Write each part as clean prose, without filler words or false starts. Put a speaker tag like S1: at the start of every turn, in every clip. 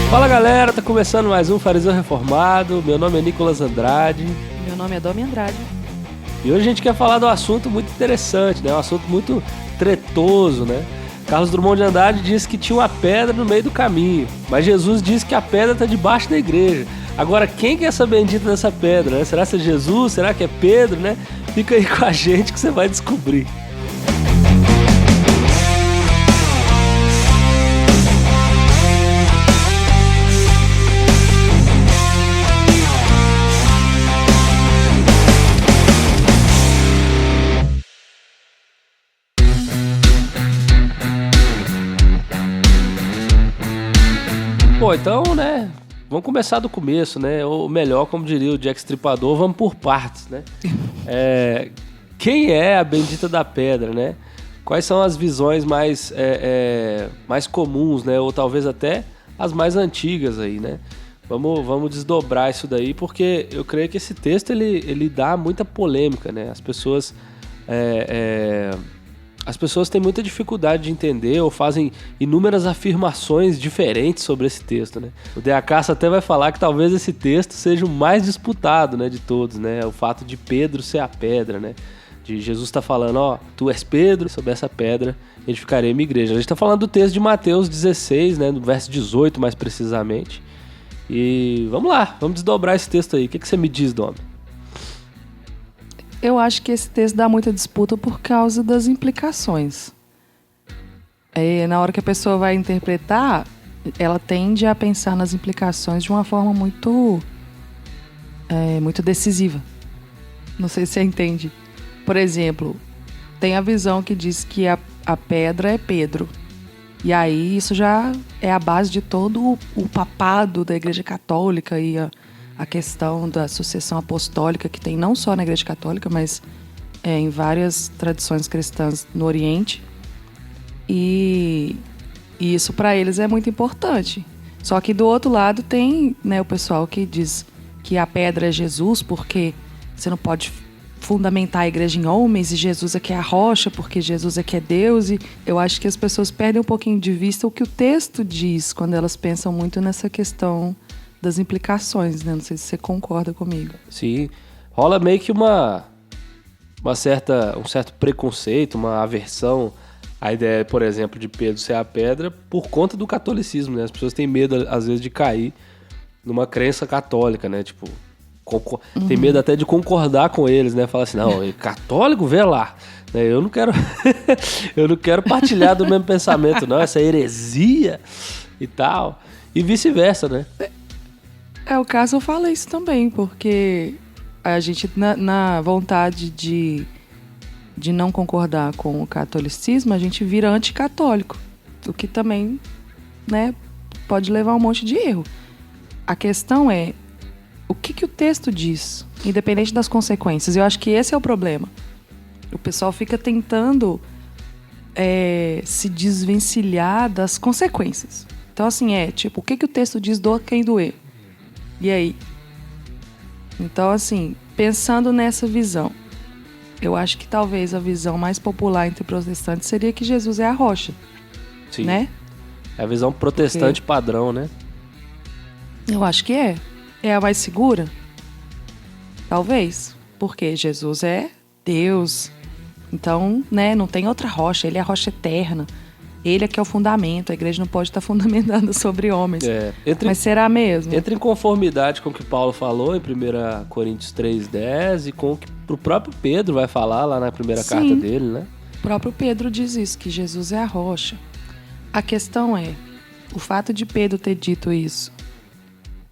S1: Fala galera, tá começando mais um Fariseu Reformado. Meu nome é Nicolas Andrade.
S2: Meu nome é Domi Andrade.
S1: E hoje a gente quer falar de um assunto muito interessante, né? Um assunto muito tretoso, né? Carlos Drummond de Andrade disse que tinha uma pedra no meio do caminho, mas Jesus disse que a pedra está debaixo da igreja. Agora, quem que é essa bendita dessa pedra, né? Será que é Jesus? Será que é Pedro, né? Fica aí com a gente que você vai descobrir. Bom, então, né, vamos começar do começo, né, ou melhor, como diria o Jack Stripador, vamos por partes, né. Quem é a bendita da pedra, né? Quais são as visões mais comuns, né, ou talvez até as mais antigas aí, né? Vamos desdobrar isso daí, porque eu creio que esse texto, ele dá muita polêmica, né, As pessoas têm muita dificuldade de entender ou fazem inúmeras afirmações diferentes sobre esse texto, né? O D.A. Carson até vai falar que talvez esse texto seja o mais disputado, né, de todos, né? O fato de Pedro ser a pedra, né? De Jesus estar falando, ó, tu és Pedro, sobre essa pedra edificarei minha igreja. A gente está falando do texto de Mateus 16, né, no verso 18 mais precisamente. E vamos lá, vamos desdobrar esse texto aí. O que você me diz, Dom?
S2: Eu acho que esse texto dá muita disputa por causa das implicações. Na hora que a pessoa vai interpretar, ela tende a pensar nas implicações de uma forma muito decisiva. Não sei se você entende. Por exemplo, tem a visão que diz que a pedra é Pedro. E aí isso já é a base de todo o papado da Igreja Católica e a questão da sucessão apostólica que tem não só na Igreja Católica, mas em várias tradições cristãs no Oriente. E isso para eles é muito importante. Só que do outro lado tem, né, o pessoal que diz que a pedra é Jesus, porque você não pode fundamentar a igreja em homens, e Jesus é que é a rocha, porque Jesus é que é Deus. E eu acho que as pessoas perdem um pouquinho de vista o que o texto diz quando elas pensam muito nessa questão das implicações, né? Não sei se você concorda comigo.
S1: Sim, rola meio que um certo preconceito, uma aversão à ideia, por exemplo, de Pedro ser a pedra por conta do catolicismo, né? As pessoas têm medo, às vezes, de cair numa crença católica, né? Tipo, tem medo até de concordar com eles, né? Falar assim, não, católico, vê lá. Eu não quero eu não quero partilhar do mesmo pensamento, não. Essa heresia e tal. E vice-versa, né?
S2: O caso fala isso também, porque a gente, na vontade de não concordar com o catolicismo, a gente vira anticatólico, o que também, né, pode levar a um monte de erro. A questão é o que o texto diz, independente das consequências. Eu acho que esse é o problema. O pessoal fica tentando se desvencilhar das consequências. Então, assim, tipo, o que o texto diz, doa quem doer. E aí? Então, assim, pensando nessa visão, eu acho que talvez a visão mais popular entre protestantes seria que Jesus é a rocha.
S1: Sim.
S2: Né?
S1: É a visão protestante padrão, né?
S2: Eu acho que é. É a mais segura? Talvez. Porque Jesus é Deus. Então, né, não tem outra rocha. Ele é a rocha eterna. Ele é que é o fundamento. A igreja não pode estar fundamentada sobre homens. Mas será mesmo?
S1: Entra em conformidade com o que Paulo falou em 1 Coríntios 3,10 e com o que o próprio Pedro vai falar lá na primeira carta dele, né?
S2: O próprio Pedro diz isso, que Jesus é a rocha. A questão é, o fato de Pedro ter dito isso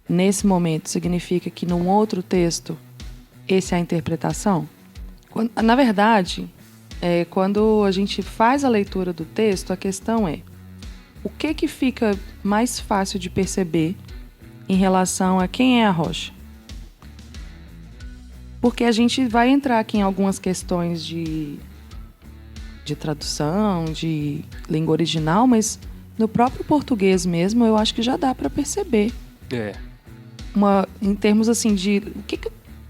S2: nesse momento significa que num outro texto essa é a interpretação? Na verdade, quando a gente faz a leitura do texto, a questão é o que fica mais fácil de perceber em relação a quem é a rocha? Porque a gente vai entrar aqui em algumas questões de de tradução, de língua original, mas no próprio português mesmo, eu acho que já dá para perceber. Em termos assim de...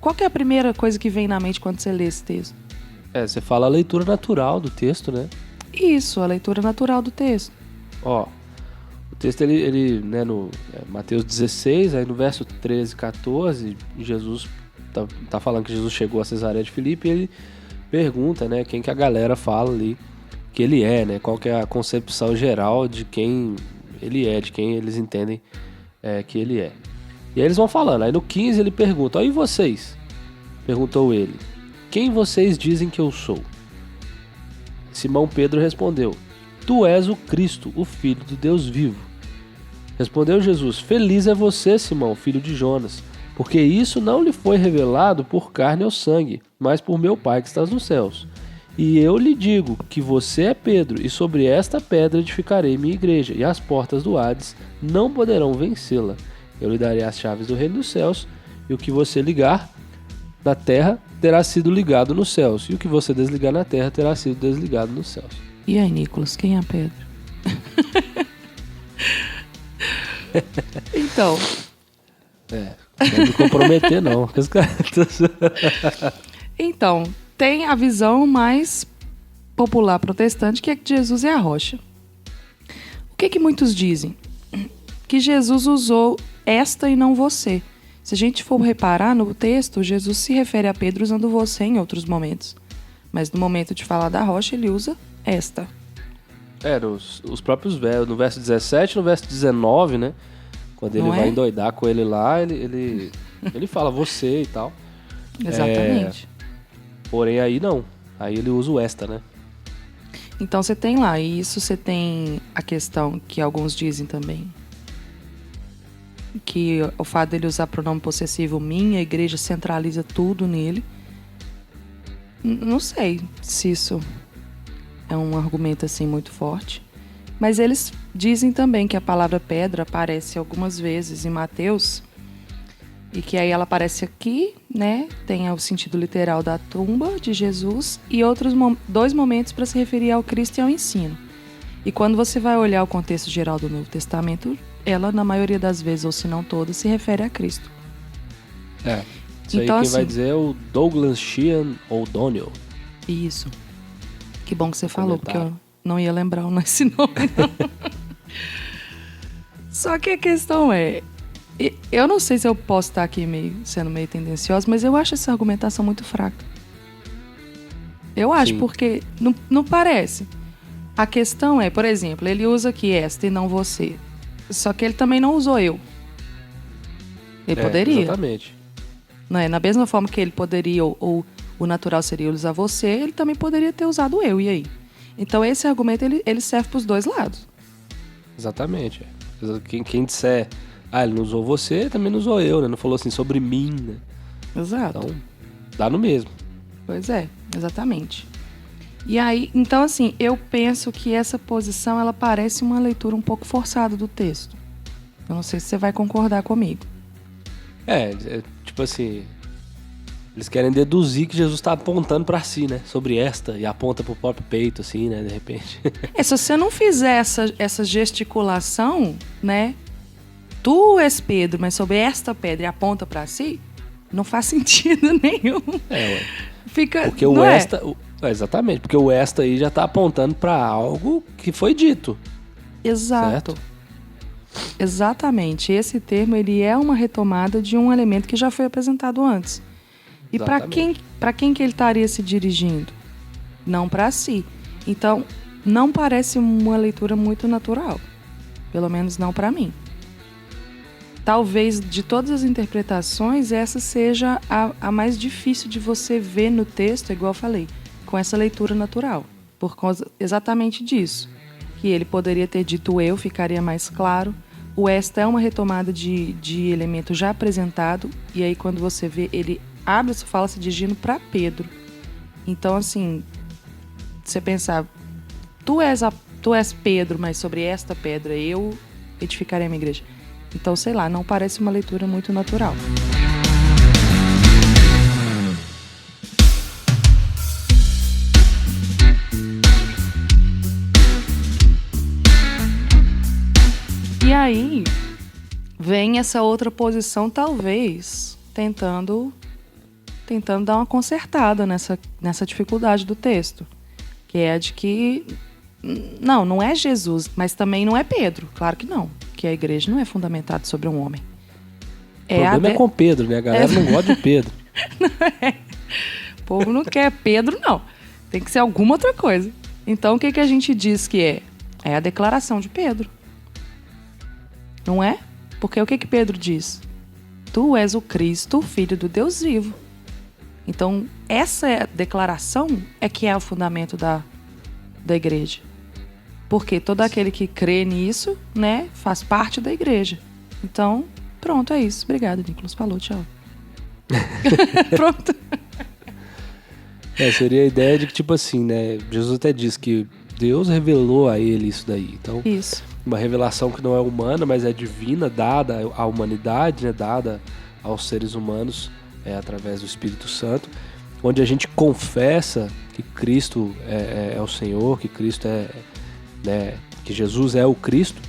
S2: Qual que é a primeira coisa que vem na mente quando você lê esse texto?
S1: Você fala a leitura natural do texto, né?
S2: Isso, a leitura natural do texto.
S1: O texto, ele né, no Mateus 16, aí no verso 13 e 14, Jesus tá falando que Jesus chegou a Cesareia de Filipe e ele pergunta, né, quem que a galera fala ali que ele é, né? Qual que é a concepção geral de quem ele é, de quem eles entendem que ele é. E aí eles vão falando. Aí no 15 ele pergunta, e vocês? Perguntou ele, quem vocês dizem que eu sou? Simão Pedro respondeu, tu és o Cristo, o Filho do Deus vivo. Respondeu Jesus, feliz é você, Simão, filho de Jonas, porque isso não lhe foi revelado por carne ou sangue, mas por meu Pai que estás nos céus. E eu lhe digo que você é Pedro, e sobre esta pedra edificarei minha igreja, e as portas do Hades não poderão vencê-la. Eu lhe darei as chaves do reino dos céus, e o que você ligar na terra terá sido ligado nos céus, e o que você desligar na terra terá sido desligado nos céus.
S2: E aí, Nicolas, quem é Pedro? Então...
S1: Não me comprometer, não.
S2: Então, tem a visão mais popular protestante, que é que Jesus é a rocha. O que muitos dizem? Que Jesus usou esta e não você. Se a gente for reparar no texto, Jesus se refere a Pedro usando você em outros momentos. Mas no momento de falar da rocha, ele usa esta.
S1: Os próprios versos, no verso 17 no verso 19, né? Quando ele vai endoidar com ele lá, ele fala você e tal.
S2: Exatamente.
S1: Porém, aí não. Aí ele usa o esta, né?
S2: Então você tem lá, e isso você tem a questão que alguns dizem também, que o fato dele usar pronome possessivo mim, a igreja centraliza tudo nele. Não sei se isso é um argumento assim muito forte. Mas eles dizem também que a palavra pedra aparece algumas vezes em Mateus, e que aí ela aparece aqui, né? Tem o sentido literal da tumba de Jesus e outros dois momentos para se referir ao Cristo e ao ensino. E quando você vai olhar o contexto geral do Novo Testamento, ela, na maioria das vezes, ou se não todas, se refere a Cristo.
S1: Isso então, aí quem vai dizer é o Douglas Sheehan O'Donnell.
S2: Isso. Que bom que você falou, porque eu não ia lembrar esse nome, não. Só que a questão é... Eu não sei se eu posso estar aqui sendo meio tendenciosa, mas eu acho essa argumentação muito fraca. Eu acho, Sim. Porque não parece. A questão é, por exemplo, ele usa aqui esta e não você. Só que ele também não usou eu. Ele poderia.
S1: Exatamente.
S2: Não é? Na mesma forma que ele poderia, ou o natural seria usar você, ele também poderia ter usado eu, e aí? Então esse argumento ele serve para os dois lados.
S1: Exatamente. Quem disser, ele não usou você, também não usou eu, né? Não falou assim sobre mim, né?
S2: Exato.
S1: Então, dá no mesmo.
S2: Pois é, exatamente. E aí, então assim, eu penso que essa posição, ela parece uma leitura um pouco forçada do texto. Eu não sei se você vai concordar comigo.
S1: Tipo assim, eles querem deduzir que Jesus está apontando para si, né? Sobre esta, e aponta pro próprio peito, assim, né? De repente.
S2: Se você não fizer essa gesticulação, né? Tu és Pedro, mas sobre esta pedra e aponta para si, não faz sentido nenhum. Fica,
S1: porque o esta... Exatamente, porque o esta aí já está apontando para algo que foi dito.
S2: Exato.
S1: Certo?
S2: Exatamente. Esse termo, ele é uma retomada de um elemento que já foi apresentado antes. E para quem que ele estaria se dirigindo? Não para si. Então, não parece uma leitura muito natural. Pelo menos não para mim. Talvez, de todas as interpretações, essa seja a mais difícil de você ver no texto, igual eu falei, com essa leitura natural. Por causa exatamente disso. Que ele poderia ter dito eu, ficaria mais claro. O esta é uma retomada de elemento já apresentado. E aí, quando você vê, ele abre essa fala se dirigindo para Pedro. Então, assim, você pensar, tu és Pedro, mas sobre esta pedra eu edificarei a minha igreja. Então, sei lá, não parece uma leitura muito natural. E aí vem essa outra posição, talvez, tentando dar uma consertada nessa dificuldade do texto. Que é a de que não é Jesus, mas também não é Pedro. Claro que não, que a igreja não é fundamentada sobre um homem.
S1: O problema é com Pedro, né? A galera não gosta de Pedro.
S2: O povo não quer Pedro, não. Tem que ser alguma outra coisa. Então, o que a gente diz que é? É a declaração de Pedro. Não é? Porque o que Pedro diz? Tu és o Cristo, o Filho do Deus vivo. Então, essa declaração é que é o fundamento da igreja. Porque todo aquele que crê nisso, né, faz parte da igreja. Então, pronto, é isso. Obrigada, Nicolas. Falou, tchau. Pronto.
S1: Seria a ideia de que, tipo assim, né? Jesus até diz que Deus revelou a ele isso daí. Então,
S2: isso.
S1: Uma revelação que não é humana, mas é divina, dada à humanidade, né? Dada aos seres humanos, através do Espírito Santo, onde a gente confessa que Cristo é o Senhor, que Cristo que Jesus é o Cristo,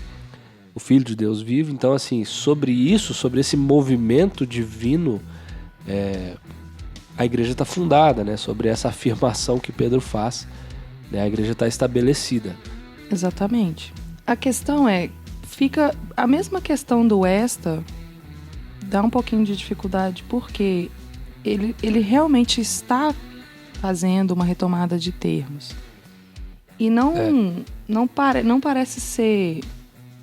S1: o Filho de Deus vivo. Então, assim, sobre isso, sobre esse movimento divino, a igreja está fundada, né? Sobre essa afirmação que Pedro faz, né? A igreja está estabelecida.
S2: Exatamente. A questão fica a mesma questão do esta, dá um pouquinho de dificuldade, porque ele realmente está fazendo uma retomada de termos. E não parece ser...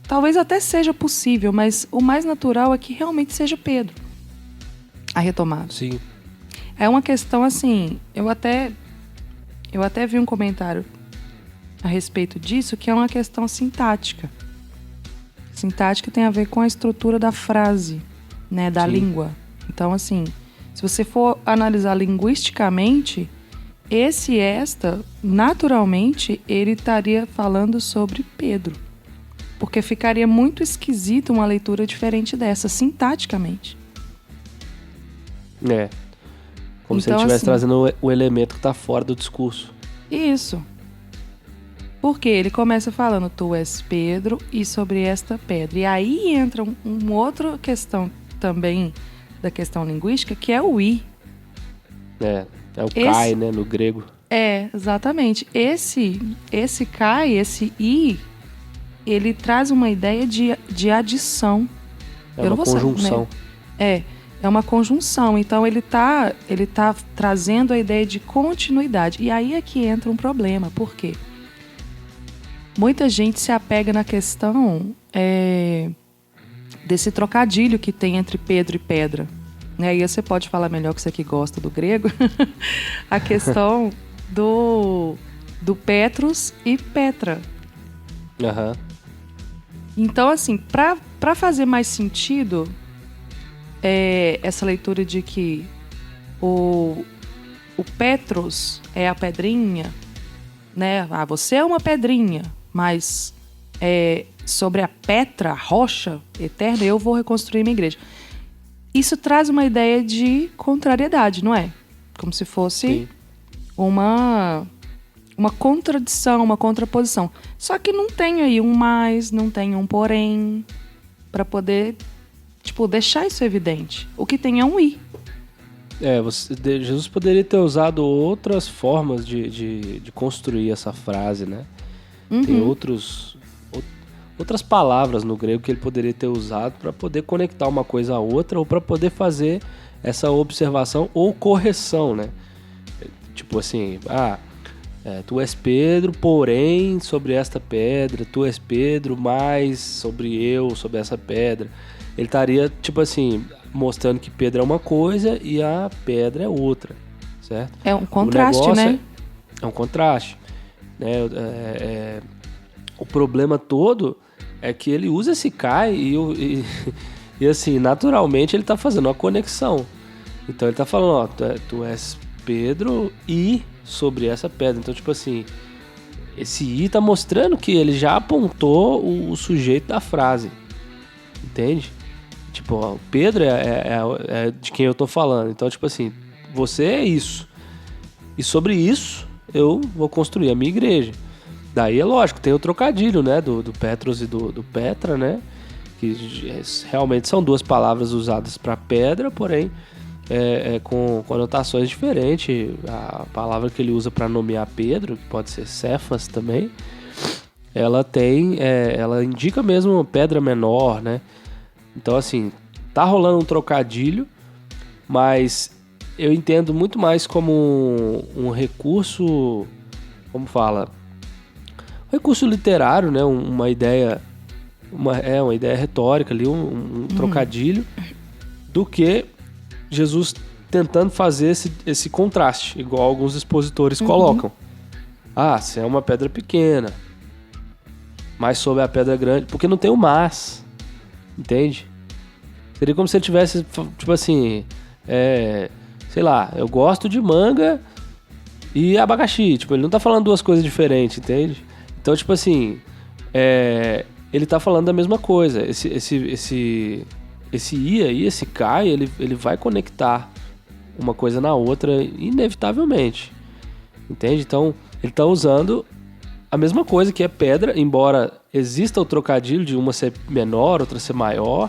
S2: Talvez até seja possível, mas o mais natural é que realmente seja Pedro a retomada.
S1: Sim.
S2: É uma questão assim... Eu até vi um comentário a respeito disso, que é uma questão sintática. Sintática tem a ver com a estrutura da frase, né, da língua. Então, assim, se você for analisar linguisticamente, esta, naturalmente, ele estaria falando sobre Pedro. Porque ficaria muito esquisito uma leitura diferente dessa, sintaticamente.
S1: Como se ele estivesse trazendo o elemento que está fora do discurso.
S2: Isso. Porque ele começa falando, tu és Pedro, e sobre esta pedra. E aí entra uma outra questão também da questão linguística, que é o i.
S1: É o kai, né, no grego.
S2: Exatamente. Esse kai, esse i, ele traz uma ideia de adição.
S1: É uma conjunção.
S2: É uma conjunção. Então, ele tá trazendo a ideia de continuidade. E aí é que entra um problema. Por quê? Muita gente se apega na questão desse trocadilho que tem entre Pedro e pedra. E aí você pode falar melhor que você que gosta do grego. A questão do Petros e Petra.
S1: Uhum.
S2: Então, assim, para fazer mais sentido essa leitura de que o Petros é a pedrinha, né? Você é uma pedrinha, mas sobre a Petra, a rocha eterna, eu vou reconstruir minha igreja. Isso traz uma ideia de contrariedade, não é? Como se fosse uma contradição, uma contraposição. Só que não tem aí um mais, não tem um porém, para poder, deixar isso evidente. O que tem é um i.
S1: Jesus poderia ter usado outras formas de construir essa frase, né? Uhum. Tem outras palavras no grego que ele poderia ter usado para poder conectar uma coisa a outra ou para poder fazer essa observação ou correção, né? Tipo assim, tu és Pedro, porém sobre esta pedra, tu és Pedro, mais sobre essa pedra. Ele estaria, mostrando que Pedro é uma coisa e a pedra é outra, certo?
S2: É um contraste, né?
S1: É um contraste. Né? O problema todo é que ele usa esse kai e assim, naturalmente ele está fazendo uma conexão. Então ele está falando, tu és Pedro e sobre essa pedra. Então, esse i está mostrando que ele já apontou o sujeito da frase. Entende? Pedro é de quem eu tô falando. Então, você é isso. E sobre isso, eu vou construir a minha igreja. Daí é lógico, tem o trocadilho, né? Do Petros e do Petra, né? que realmente são duas palavras usadas para pedra, porém com conotações diferentes. A palavra que ele usa para nomear Pedro, que pode ser Cefas também, ela indica mesmo pedra menor, né? Então, assim, tá rolando um trocadilho, mas eu entendo muito mais como um recurso, como fala, um recurso literário, né? Uma ideia retórica ali, um trocadilho, do que Jesus tentando fazer esse contraste, igual alguns expositores colocam. Ah, você é uma pedra pequena, mas sobre a pedra grande, porque não tem o mas, entende? Seria como se ele tivesse, tipo assim, sei lá, eu gosto de manga e abacaxi, tipo, ele não tá falando duas coisas diferentes, entende? Então, tipo assim, ele tá falando da mesma coisa. Esse ia e esse cai, ele vai conectar uma coisa na outra inevitavelmente, entende? Então, ele tá usando a mesma coisa, que é pedra, embora exista o trocadilho de uma ser menor, outra ser maior,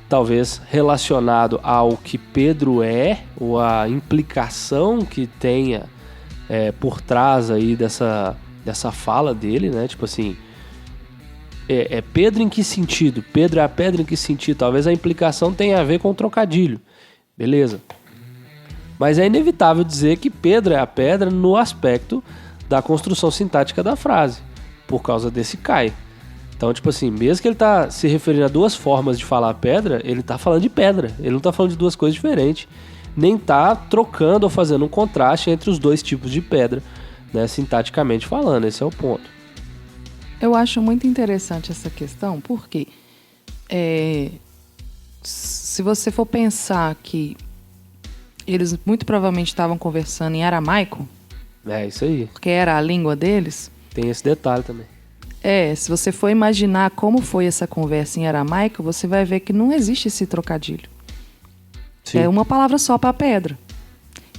S1: talvez relacionado ao que Pedro é, ou a implicação que tenha por trás aí dessa fala dele, né? Tipo assim, Pedro em que sentido? Pedro é a pedra em que sentido? Talvez a implicação tenha a ver com o trocadilho. Beleza. Mas é inevitável dizer que Pedro é a pedra no aspecto da construção sintática da frase, por causa desse cai. Então, tipo assim, mesmo que ele tá se referindo a duas formas de falar pedra, ele tá falando de pedra. Ele não tá falando de duas coisas diferentes. Nem tá trocando ou fazendo um contraste entre os dois tipos de pedra, né, sintaticamente falando. Esse é o ponto.
S2: Eu acho muito interessante essa questão, porque se você for pensar que eles muito provavelmente estavam conversando em aramaico,
S1: isso aí.
S2: Porque era a língua deles.
S1: Tem esse detalhe também.
S2: Se você for imaginar como foi essa conversa em aramaico, você vai ver que não existe esse trocadilho. Sim. É uma palavra só para pedra.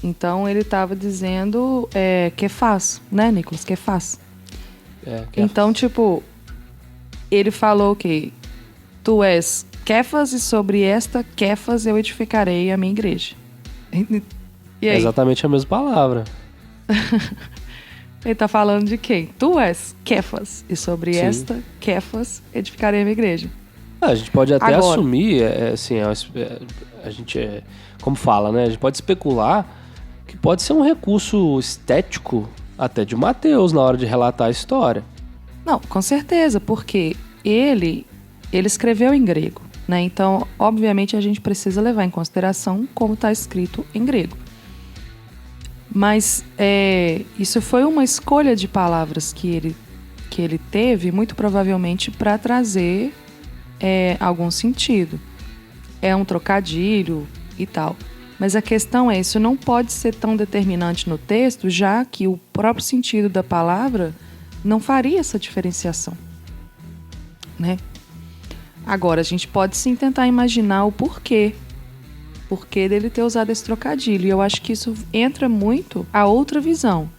S2: Então, ele estava dizendo Kefas, né, Nicolas? Kefas. Então, tipo, ele falou que tu és Kefas e sobre esta Kefas eu edificarei a minha igreja. E aí?
S1: É exatamente a mesma palavra.
S2: Ele tá falando de quem? Tu és Kefas e sobre esta Kefas edificarei a minha igreja.
S1: A gente pode até assumir, assim, a gente como fala, né? A gente pode especular que pode ser um recurso estético até de Mateus na hora de relatar a história.
S2: Não, com certeza, porque ele escreveu em grego, né? Então, obviamente, a gente precisa levar em consideração como está escrito em grego. Mas isso foi uma escolha de palavras que ele teve, muito provavelmente, para trazer algum sentido. É um trocadilho e tal. Mas a questão é, isso não pode ser tão determinante no texto, já que o próprio sentido da palavra não faria essa diferenciação, né? Agora, a gente pode sim tentar imaginar o porquê dele ter usado esse trocadilho. E eu acho que isso entra muito a outra visão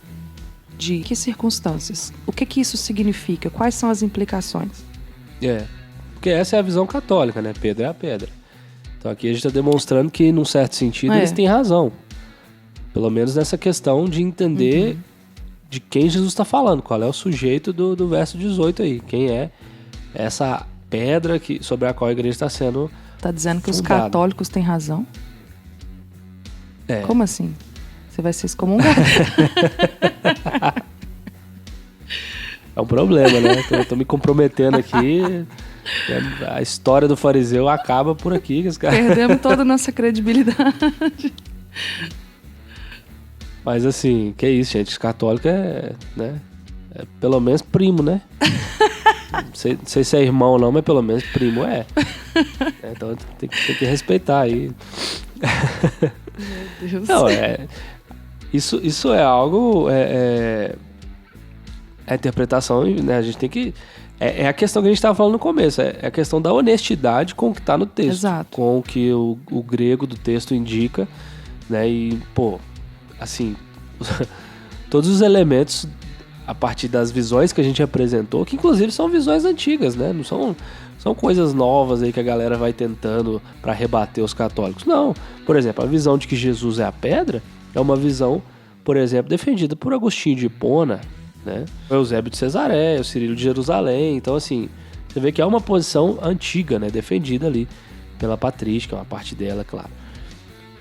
S2: de que circunstâncias, o que isso significa, quais são as implicações.
S1: Porque essa é a visão católica, né? Pedra é a pedra. Então aqui a gente está demonstrando que, num certo sentido, eles têm razão. Pelo menos nessa questão de entender de quem Jesus está falando, qual é o sujeito do verso 18 aí. Quem é essa pedra sobre a qual a igreja está sendo
S2: Tá dizendo que
S1: fundada.
S2: Os católicos têm razão? Como assim? Você vai ser excomungado?
S1: É um problema, né? Tô me comprometendo aqui. A história do fariseu acaba por aqui.
S2: Perdemos toda a nossa credibilidade.
S1: Mas assim, que isso, gente. Os católicos né? É pelo menos primo, né? Não sei se é irmão ou não, mas pelo menos primo é. Então tem que respeitar aí.
S2: Meu Deus.
S1: Não, isso é algo... a interpretação, né? A gente tem que... É a questão que a gente estava falando no começo. É a questão da honestidade com o que está no texto.
S2: Exato.
S1: Com o que o grego do texto indica, né? E, pô, assim... todos os elementos a partir das visões que a gente apresentou, que inclusive são visões antigas, né? Não são coisas novas aí que a galera vai tentando para rebater os católicos. Não. Por exemplo, a visão de que Jesus é a pedra é uma visão, por exemplo, defendida por Agostinho de Hipona, né? O Eusébio de Cesareia, o Cirilo de Jerusalém. Então, assim, você vê que é uma posição antiga, né? Defendida ali pela patrística, uma parte dela, claro.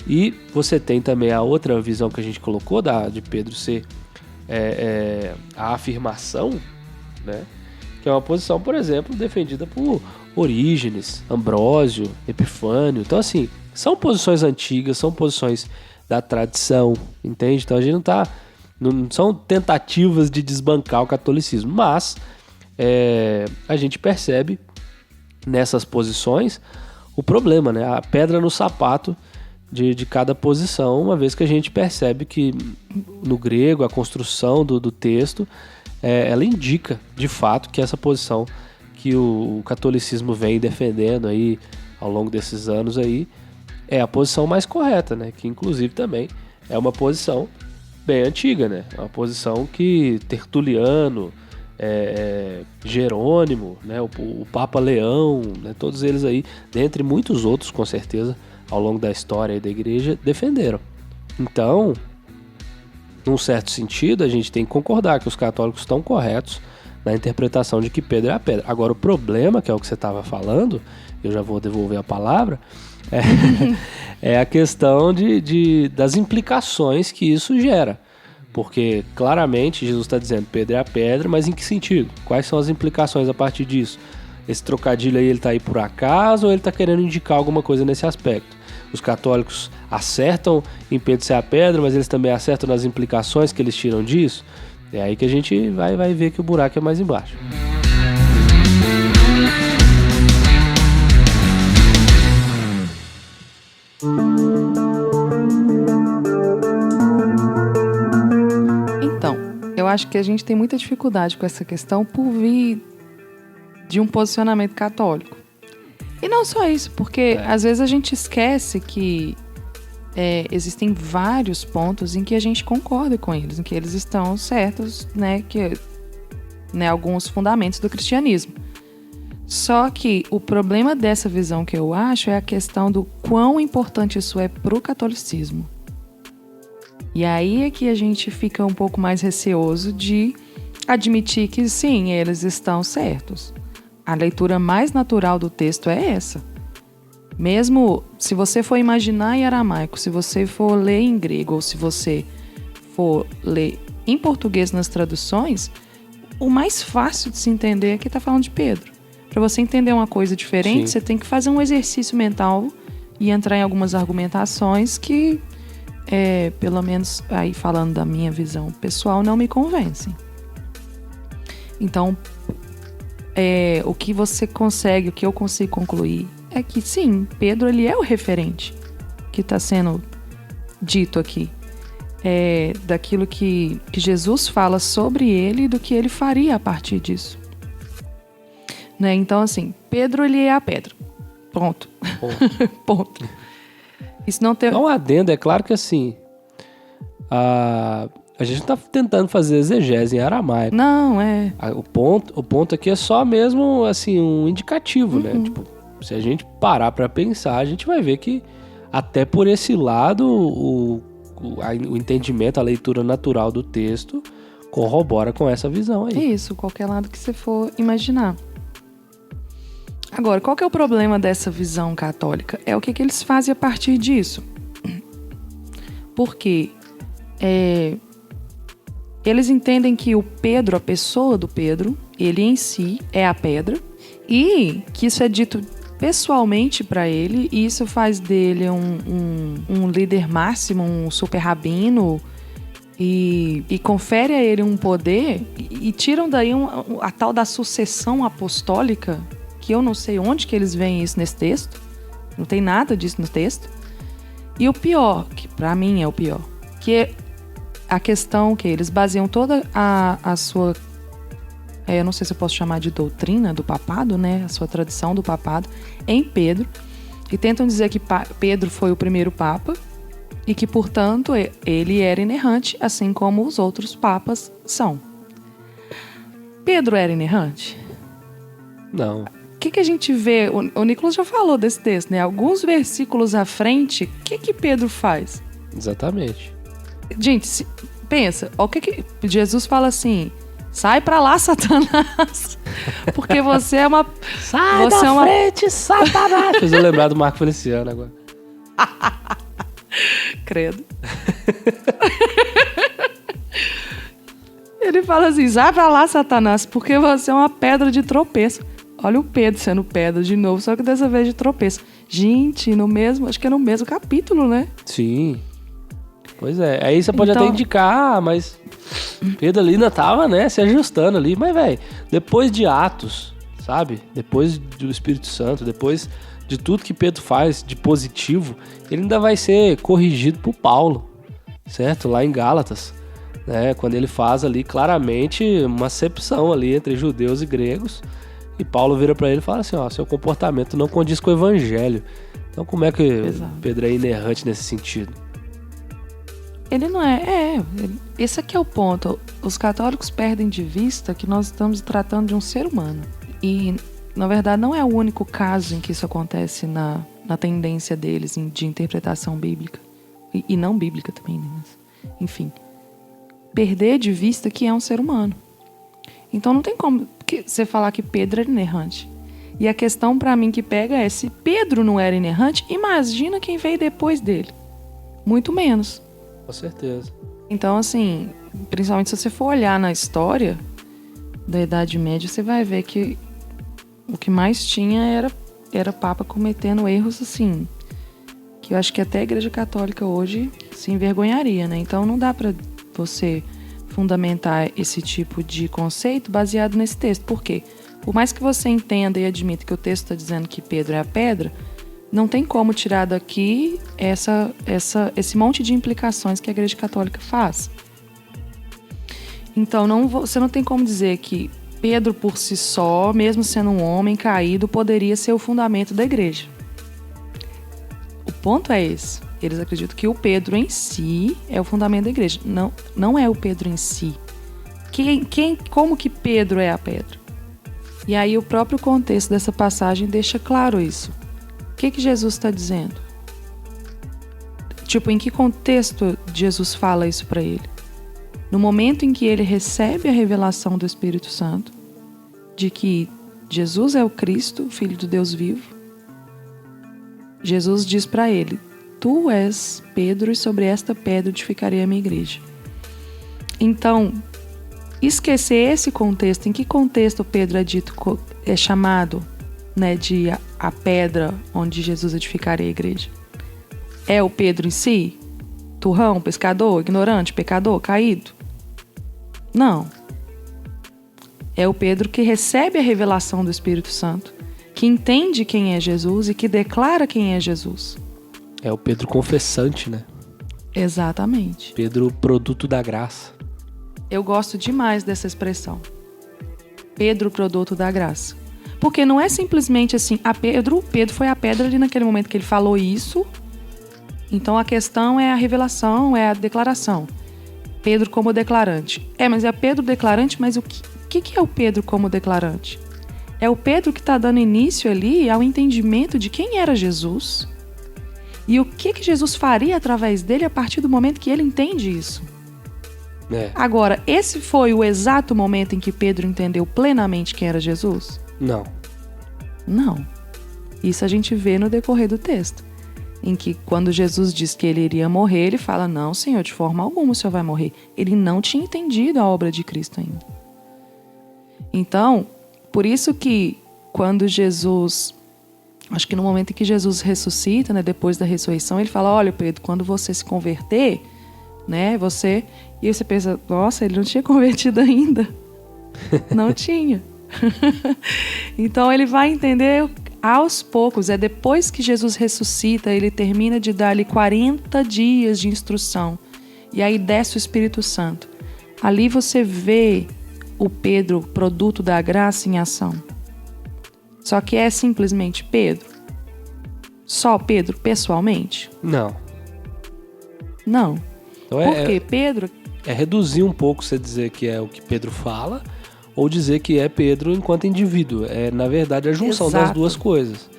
S1: E você tem também a outra visão que a gente colocou de Pedro ser a afirmação, né? Que é uma posição, por exemplo, defendida por Orígenes, Ambrósio, Epifânio. Então, assim, são posições antigas, são posições da tradição, entende? Então, a gente não são tentativas de desbancar o catolicismo, mas a gente percebe nessas posições o problema, né? A pedra no sapato de cada posição, uma vez que a gente percebe que no grego a construção do texto ela indica de fato que essa posição que o catolicismo vem defendendo aí ao longo desses anos aí é a posição mais correta, né? Que inclusive também é uma posição bem antiga, né? É uma posição que Tertuliano, Jerônimo, né? O Papa Leão, né? Todos eles aí, dentre muitos outros com certeza, ao longo da história da igreja, defenderam. Então, num certo sentido, a gente tem que concordar que os católicos estão corretos na interpretação de que Pedro é a pedra. Agora, o problema, que é o que você estava falando, eu já vou devolver a palavra, é a questão das implicações que isso gera. Porque, claramente, Jesus está dizendo Pedro é a pedra, mas em que sentido? Quais são as implicações a partir disso? Esse trocadilho aí, ele está aí por acaso ou ele está querendo indicar alguma coisa nesse aspecto? Os católicos acertam em Pedro ser a pedra, mas eles também acertam nas implicações que eles tiram disso? É aí que a gente vai ver que o buraco é mais embaixo.
S2: Então, eu acho que a gente tem muita dificuldade com essa questão por vir de um posicionamento católico. E não só isso, porque às vezes a gente esquece que existem vários pontos em que a gente concorda com eles, em que eles estão certos, né, alguns fundamentos do cristianismo. Só que o problema dessa visão que eu acho é a questão do quão importante isso é para o catolicismo. E aí é que a gente fica um pouco mais receoso de admitir que sim, eles estão certos. A leitura mais natural do texto é essa. Mesmo se você for imaginar em aramaico, se você for ler em grego ou se você for ler em português nas traduções, o mais fácil de se entender é que está falando de Pedro. Para você entender uma coisa diferente, você tem que fazer um exercício mental e entrar em algumas argumentações que, pelo menos aí falando da minha visão pessoal, não me convencem. Então, o que eu consigo concluir é que sim, Pedro ele é o referente que está sendo dito aqui. Daquilo que Jesus fala sobre ele e do que ele faria a partir disso. Né? Então, assim, Pedro ele é a pedra. Ponto. Ponto. Isso não tem...
S1: Um adendo, é claro que assim, a gente não está tentando fazer exegese em aramaico.
S2: Não,
S1: O ponto aqui é só mesmo assim, um indicativo, né? Tipo, se a gente parar para pensar, a gente vai ver que até por esse lado o entendimento, a leitura natural do texto corrobora com essa visão aí.
S2: Isso, qualquer lado que você for imaginar. Agora, qual que é o problema dessa visão católica? É o que eles fazem a partir disso. Porque eles entendem que o Pedro, a pessoa do Pedro, ele em si é a pedra, e que isso é dito pessoalmente para ele, e isso faz dele um líder máximo, um super rabino, e confere a ele um poder, e tiram daí a tal da sucessão apostólica, que eu não sei onde que eles veem isso nesse texto, não tem nada disso no texto. E o pior, que para mim é o pior, que é a questão que eles baseiam toda a sua... eu não sei se eu posso chamar de doutrina do papado, né? A sua tradição do papado, em Pedro. E tentam dizer que Pedro foi o primeiro papa e que, portanto, ele era inerrante, assim como os outros papas são. Pedro era inerrante?
S1: Não.
S2: O que a gente vê? O Nicolas já falou desse texto, né? Alguns versículos à frente, o que Pedro faz?
S1: Exatamente.
S2: Gente, pensa, o que Jesus fala assim: sai pra lá, Satanás, porque você é uma...
S1: Sai
S2: você
S1: da frente, Satanás! Fez eu lembrar do Marco Feliciano agora.
S2: Credo. Ele fala assim: sai pra lá, Satanás, porque você é uma pedra de tropeço. Olha o Pedro sendo pedra de novo, só que dessa vez de tropeço. Gente, acho que é no mesmo capítulo, né?
S1: Sim. Pois é. Aí você pode
S2: Então...
S1: até indicar, mas Pedro ali ainda tava, né, se ajustando ali. Mas, velho, depois de Atos, sabe? Depois do Espírito Santo, depois de tudo que Pedro faz de positivo, ele ainda vai ser corrigido por Paulo, certo? Lá em Gálatas, né? Quando ele faz ali claramente uma acepção ali entre judeus e gregos. E Paulo vira pra ele e fala assim, ó, seu comportamento não condiz com o evangelho. Então como é que Pedro é inerrante nesse sentido?
S2: Ele não esse aqui é o ponto. Os católicos perdem de vista que nós estamos tratando de um ser humano. E, na verdade, não é o único caso em que isso acontece na tendência deles de interpretação bíblica. E não bíblica também, né? Enfim. Perder de vista que é um ser humano. Então não tem como você falar que Pedro era inerrante. E a questão pra mim que pega é, se Pedro não era inerrante, imagina quem veio depois dele. Muito menos.
S1: Com certeza.
S2: Então, assim, principalmente se você for olhar na história da Idade Média, você vai ver que o que mais tinha era Papa cometendo erros, assim, que eu acho que até a Igreja Católica hoje se envergonharia, né? Então não dá pra você fundamentar esse tipo de conceito baseado nesse texto. Por quê? Por mais que você entenda e admita que o texto está dizendo que Pedro é a pedra, não tem como tirar daqui esse monte de implicações que a Igreja Católica faz. Então, você não tem como dizer que Pedro por si só, mesmo sendo um homem caído, poderia ser o fundamento da Igreja. O ponto é esse. Eles acreditam que o Pedro em si é o fundamento da Igreja. Não é o Pedro em si. Como que Pedro é a pedra? E aí o próprio contexto dessa passagem deixa claro isso. O que Jesus está dizendo? Tipo, em que contexto Jesus fala isso para ele? No momento em que ele recebe a revelação do Espírito Santo, de que Jesus é o Cristo, Filho do Deus vivo, Jesus diz para ele: tu és Pedro e sobre esta pedra edificarei a minha igreja. Então, esquecer esse contexto, em que contexto Pedro é chamado, né, de a pedra onde Jesus edificaria a igreja? É o Pedro em si? Turrão, pescador, ignorante, pecador, caído? Não. É o Pedro que recebe a revelação do Espírito Santo, que entende quem é Jesus e que declara quem é Jesus.
S1: É o Pedro confessante, né?
S2: Exatamente.
S1: Pedro, produto da graça.
S2: Eu gosto demais dessa expressão. Pedro, produto da graça. Porque não é simplesmente assim, Pedro foi a pedra ali naquele momento que ele falou isso. Então a questão é a revelação, é a declaração. Pedro como declarante. Mas é Pedro declarante, mas o que é o Pedro como declarante? É o Pedro que está dando início ali ao entendimento de quem era Jesus. E o que Jesus faria através dele a partir do momento que ele entende isso. Agora, esse foi o exato momento em que Pedro entendeu plenamente quem era Jesus?
S1: Não.
S2: Não. Isso a gente vê no decorrer do texto. Em que quando Jesus diz que ele iria morrer, ele fala: não, Senhor, de forma alguma o Senhor vai morrer. Ele não tinha entendido a obra de Cristo ainda. Então, por isso que quando Jesus... Acho que no momento em que Jesus ressuscita, né, depois da ressurreição, ele fala: olha, Pedro, quando você se converter, né, você... E aí você pensa: nossa, ele não tinha convertido ainda. Não tinha. Então ele vai entender aos poucos. É depois que Jesus ressuscita, ele termina de dar-lhe 40 dias de instrução. E aí desce o Espírito Santo. Ali você vê o Pedro, produto da graça, em ação. Só que é simplesmente Pedro? Só Pedro, pessoalmente?
S1: Não.
S2: Não.
S1: Então
S2: Por quê? Pedro...
S1: É reduzir um pouco você dizer que é o que Pedro fala, ou dizer que é Pedro enquanto indivíduo. É, na verdade, a junção das duas coisas.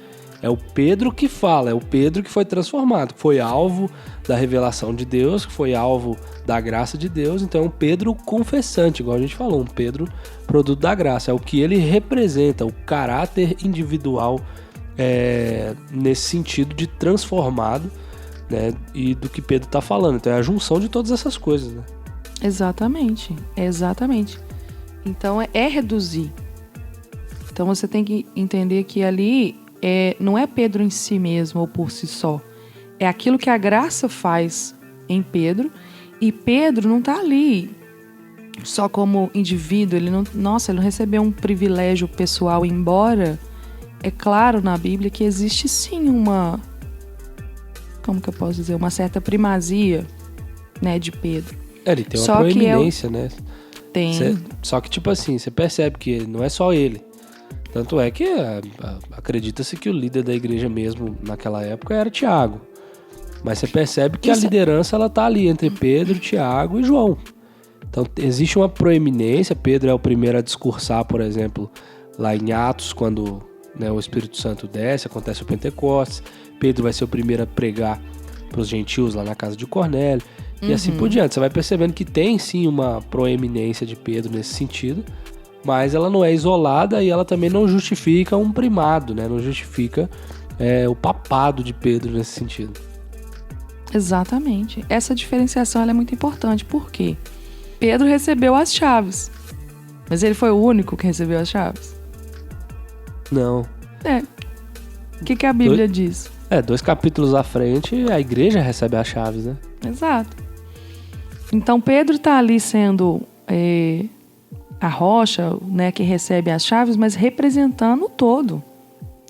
S1: É o Pedro que fala, é o Pedro que foi transformado, que foi alvo da revelação de Deus, que foi alvo da graça de Deus. Então é um Pedro confessante, igual a gente falou, um Pedro produto da graça. É o que ele representa, o caráter individual nesse sentido de transformado, né, e do que Pedro está falando. Então é a junção de todas essas coisas, né?
S2: Exatamente. Então é reduzir. Então você tem que entender que ali não é Pedro em si mesmo ou por si só. É aquilo que a graça faz em Pedro. E Pedro não está ali só como indivíduo. Ele não recebeu um privilégio pessoal, embora é claro na Bíblia que existe sim uma certa primazia, né, de Pedro.
S1: Ele tem uma proeminência, né?
S2: Tem.
S1: Só que, tipo assim, você percebe que não é só ele. Tanto é que acredita-se que o líder da igreja mesmo naquela época era Tiago. Mas você percebe que a liderança ela tá ali entre Pedro, Tiago e João. Então existe uma proeminência. Pedro é o primeiro a discursar, por exemplo, lá em Atos, quando, né, o Espírito Santo desce, acontece o Pentecostes. Pedro vai ser o primeiro a pregar para os gentios lá na casa de Cornélio. E assim por diante. Você vai percebendo que tem sim uma proeminência de Pedro nesse sentido, mas ela não é isolada e ela também não justifica um primado, né? Não justifica o papado de Pedro nesse sentido.
S2: Exatamente. Essa diferenciação ela é muito importante. Por quê? Pedro recebeu as chaves, mas ele foi o único que recebeu as chaves?
S1: Não.
S2: O que a Bíblia diz?
S1: 2 capítulos à frente, a igreja recebe as chaves, né?
S2: Exato. Então Pedro está ali sendo a rocha, né, que recebe as chaves, mas representando o todo.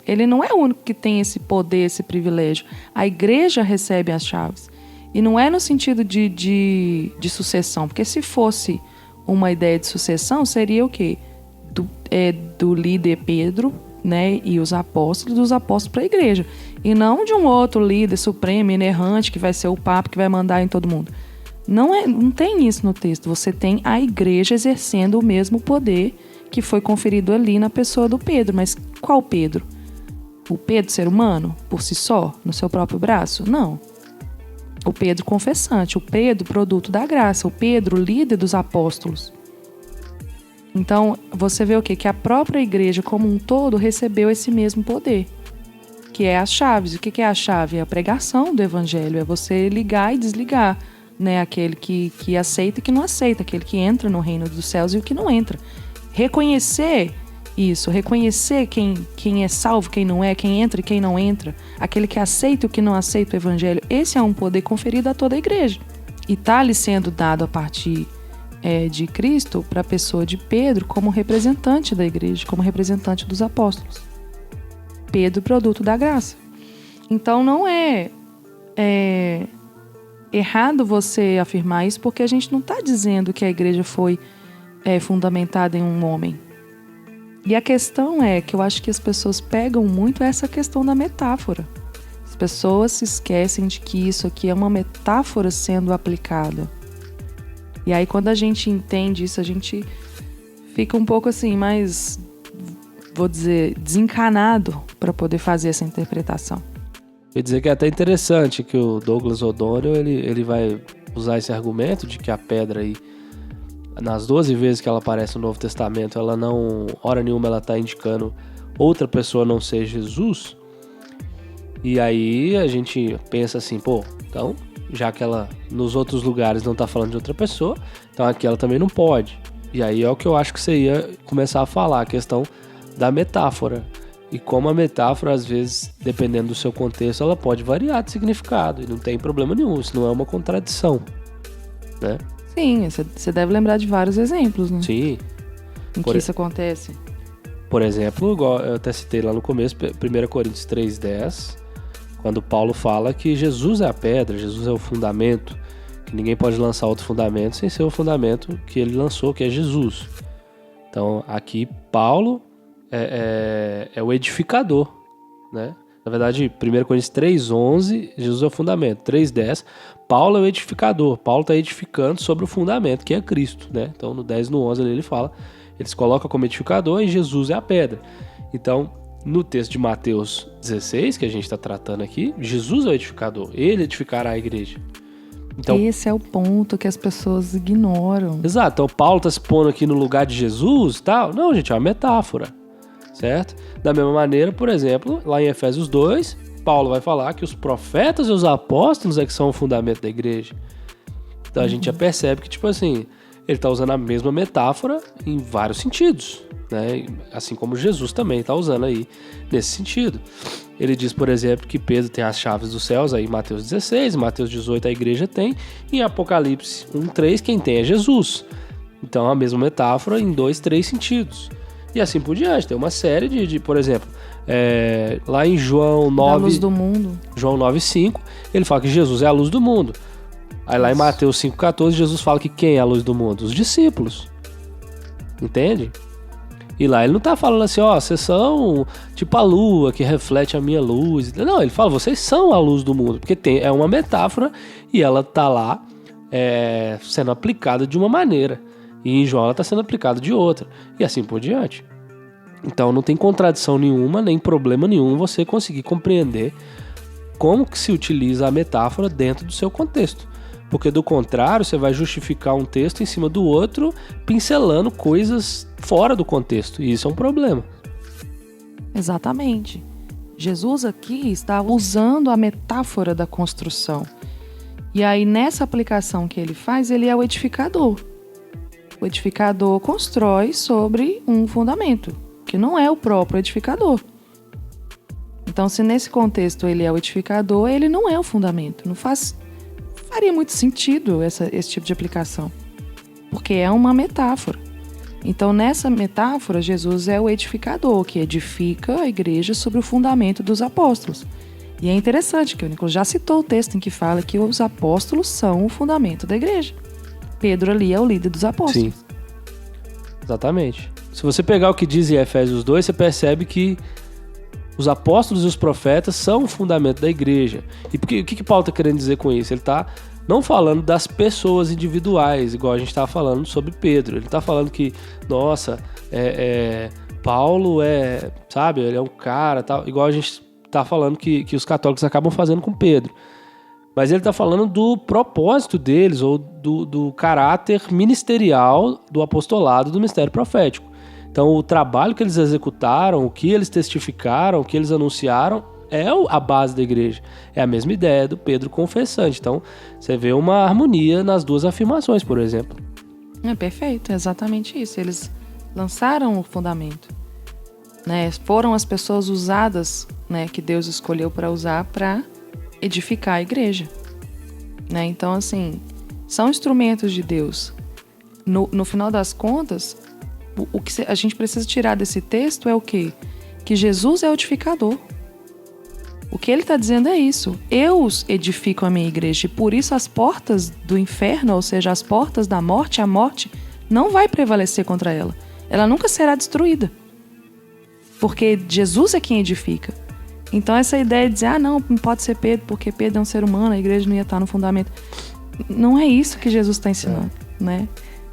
S2: Ele não é o único que tem esse poder, esse privilégio. A igreja recebe as chaves. E não é no sentido de sucessão, porque se fosse uma ideia de sucessão, seria o quê? Do líder Pedro, né, e os apóstolos, dos apóstolos para a igreja. E não de um outro líder supremo, inerrante, que vai ser o Papa, que vai mandar em todo mundo. Não tem isso no texto. Você tem a igreja exercendo o mesmo poder que foi conferido ali na pessoa do Pedro. Mas qual Pedro? O Pedro ser humano, por si só, no seu próprio braço? Não. O Pedro confessante, o Pedro produto da graça, o Pedro líder dos apóstolos. Então, você vê o quê? Que a própria igreja como um todo recebeu esse mesmo poder, que é as chaves. O que é a chave? É a pregação do evangelho, é você ligar e desligar, né? Aquele que aceita e que não aceita, aquele que entra no reino dos céus e o que não entra. Reconhecer isso, reconhecer quem é salvo, quem não é, quem entra e quem não entra, aquele que aceita e o que não aceita o evangelho. Esse é um poder conferido a toda a igreja. E está lhe sendo dado a partir de Cristo para a pessoa de Pedro como representante da igreja, como representante dos apóstolos. Pedro, produto da graça. Então não é errado você afirmar isso, porque a gente não está dizendo que a igreja foi fundamentada em um homem. E a questão é que eu acho que as pessoas pegam muito essa questão da metáfora. As pessoas se esquecem de que isso aqui é uma metáfora sendo aplicada. E aí quando a gente entende isso, a gente fica um pouco assim, mais, vou dizer, desencanado para poder fazer essa interpretação.
S1: Quer dizer que é até interessante que o Douglas O'Donnell ele vai usar esse argumento de que a pedra aí, nas 12 vezes que ela aparece no Novo Testamento, ela não, hora nenhuma ela está indicando outra pessoa a não ser Jesus. E aí a gente pensa assim, então, já que ela nos outros lugares não está falando de outra pessoa, então aqui ela também não pode. E aí é o que eu acho que você ia começar a falar, a questão da metáfora. E como a metáfora, às vezes, dependendo do seu contexto, ela pode variar de significado. E não tem problema nenhum, isso não é uma contradição, né?
S2: Sim, você deve lembrar de vários exemplos, né?
S1: Sim.
S2: Em que isso acontece.
S1: Por exemplo, igual eu até citei lá no começo, 1 Coríntios 3,10, quando Paulo fala que Jesus é a pedra, Jesus é o fundamento, que ninguém pode lançar outro fundamento sem ser o fundamento que ele lançou, que é Jesus. Então, aqui, Paulo é o edificador, né? Na verdade, 1 Coríntios 3,11, Jesus é o fundamento. 3,10, Paulo é o edificador. Paulo está edificando sobre o fundamento, que é Cristo, né? Então, no 10 e no 11 ele fala Eles colocam como edificador e Jesus é a pedra. Então, no texto de Mateus 16, que a gente está tratando aqui, Jesus é o edificador. Ele edificará a igreja. Então,
S2: esse é o ponto que as pessoas ignoram.
S1: Exato. Então, Paulo está se pondo aqui no lugar de Jesus e tal. Não, gente, é uma metáfora. Certo? Da mesma maneira, por exemplo, lá em Efésios 2, Paulo vai falar que os profetas e os apóstolos é que são o fundamento da igreja. Então, a gente já percebe que, tipo assim, ele está usando a mesma metáfora em vários sentidos, né? Assim como Jesus também está usando aí nesse sentido. Ele diz, por exemplo, que Pedro tem as chaves dos céus, aí em Mateus 16, em Mateus 18 a igreja tem, e em Apocalipse 1:3 quem tem é Jesus. Então a mesma metáfora em 2, 3 sentidos. E assim por diante, tem uma série de por exemplo, lá em João 9...
S2: A luz do mundo.
S1: João 9:5, ele fala que Jesus é a luz do mundo. Aí lá em Mateus 5:14, Jesus fala que quem é a luz do mundo? Os discípulos. Entende? E lá ele não tá falando assim, ó, vocês são tipo a lua que reflete a minha luz. Não, ele fala, vocês são a luz do mundo. Porque é uma metáfora e ela tá lá sendo aplicada de uma maneira. E em João ela tá sendo aplicada de outra. E assim por diante. Então não tem contradição nenhuma, nem problema nenhum você conseguir compreender como que se utiliza a metáfora dentro do seu contexto. Porque do contrário, você vai justificar um texto em cima do outro, pincelando coisas fora do contexto. E isso é um problema.
S2: Exatamente. Jesus aqui está usando a metáfora da construção. E aí, nessa aplicação que ele faz, ele é o edificador. O edificador constrói sobre um fundamento, que não é o próprio edificador. Então, se nesse contexto ele é o edificador, ele não é o fundamento. Não faria muito sentido esse tipo de aplicação, porque é uma metáfora. Então, nessa metáfora, Jesus é o edificador, que edifica a igreja sobre o fundamento dos apóstolos. E é interessante que o Nicolas já citou o texto em que fala que os apóstolos são o fundamento da igreja. Pedro ali é o líder dos apóstolos.
S1: Sim, exatamente. Se você pegar o que diz em Efésios 2, você percebe que os apóstolos e os profetas são o fundamento da igreja. E o que Paulo está querendo dizer com isso? Ele está não falando das pessoas individuais, igual a gente estava falando sobre Pedro. Ele está falando que, nossa, Paulo sabe, ele é um cara, tal, igual a gente está falando que os católicos acabam fazendo com Pedro. Mas ele está falando do propósito deles, ou do caráter ministerial do apostolado do ministério profético. Então, o trabalho que eles executaram, o que eles testificaram, o que eles anunciaram, é a base da igreja. É a mesma ideia do Pedro confessante. Então, você vê uma harmonia nas duas afirmações, por exemplo.
S2: É perfeito, é exatamente isso. Eles lançaram o fundamento, né? Foram as pessoas usadas, né, que Deus escolheu para usar para edificar a igreja, né? Então, assim, são instrumentos de Deus. No final das contas, o que a gente precisa tirar desse texto é o quê? Que Jesus é o edificador. O que ele está dizendo é isso. Eu edifico a minha igreja e por isso as portas do inferno, ou seja, as portas da morte, a morte não vai prevalecer contra ela. Ela nunca será destruída. Porque Jesus é quem edifica. Então essa ideia de dizer, não pode ser Pedro, porque Pedro é um ser humano, a igreja não ia estar no fundamento. Não é isso que Jesus está ensinando, né?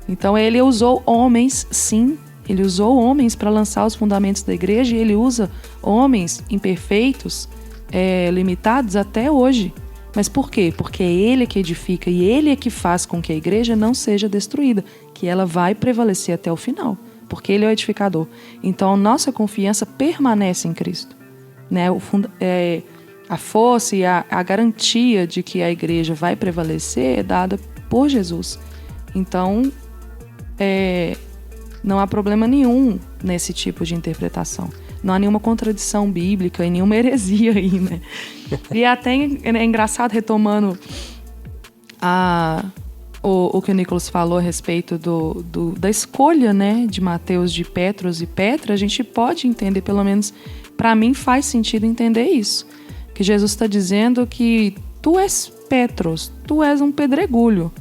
S2: Então ele usou homens, sim, ele usou homens para lançar os fundamentos da igreja e ele usa homens imperfeitos, limitados até hoje. Mas por quê? Porque é ele que edifica e ele é que faz com que a igreja não seja destruída, que ela vai prevalecer até o final, porque ele é o edificador. Então nossa confiança permanece em Cristo, né? A força e a garantia de que a igreja vai prevalecer é dada por Jesus. Então, não há problema nenhum nesse tipo de interpretação. Não há nenhuma contradição bíblica e nenhuma heresia aí, né? E até é engraçado, retomando o que o Nicolas falou a respeito da escolha, né, de Mateus de Petros e Petra, a gente pode entender, pelo menos para mim faz sentido entender isso. Que Jesus está dizendo que tu és Petros, tu és um pedregulho,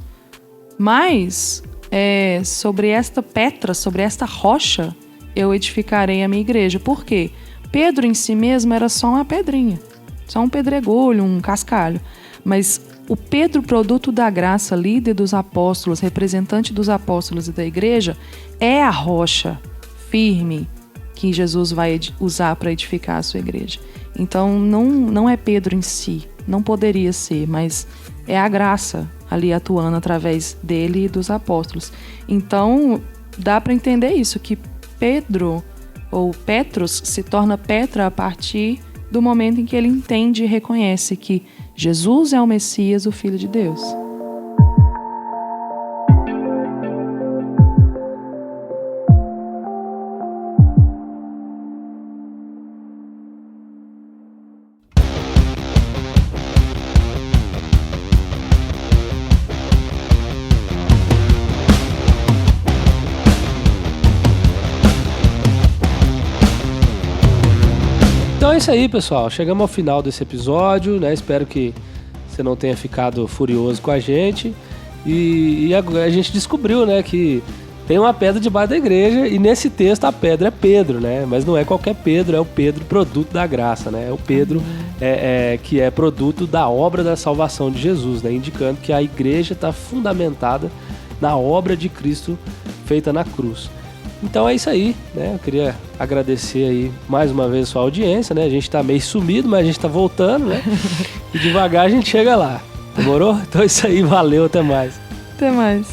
S2: mas sobre esta pedra, sobre esta rocha, eu edificarei a minha igreja. Por quê? Pedro em si mesmo era só uma pedrinha, só um pedregulho, um cascalho. Mas o Pedro, produto da graça, líder dos apóstolos, representante dos apóstolos e da igreja, é a rocha firme que Jesus vai usar para edificar a sua igreja. Então, não é Pedro em si, não poderia ser, mas é a graça ali atuando através dele e dos apóstolos. Então, dá para entender isso, que Pedro, ou Petros, se torna Petra a partir do momento em que ele entende e reconhece que Jesus é o Messias, o Filho de Deus.
S1: Então é isso aí, pessoal. Chegamos ao final desse episódio, né? Espero que você não tenha ficado furioso com a gente. E a gente descobriu, né, que tem uma pedra debaixo da igreja e nesse texto a pedra é Pedro, né? Mas não é qualquer Pedro, é o Pedro produto da graça, né? É o Pedro que é produto da obra da salvação de Jesus, né? Indicando que a igreja está fundamentada na obra de Cristo feita na cruz. Então é isso aí, né? Eu queria agradecer aí mais uma vez a sua audiência, né? A gente tá meio sumido, mas a gente tá voltando, né? E devagar a gente chega lá. Demorou? Então é isso aí, valeu, até mais.
S2: Até mais.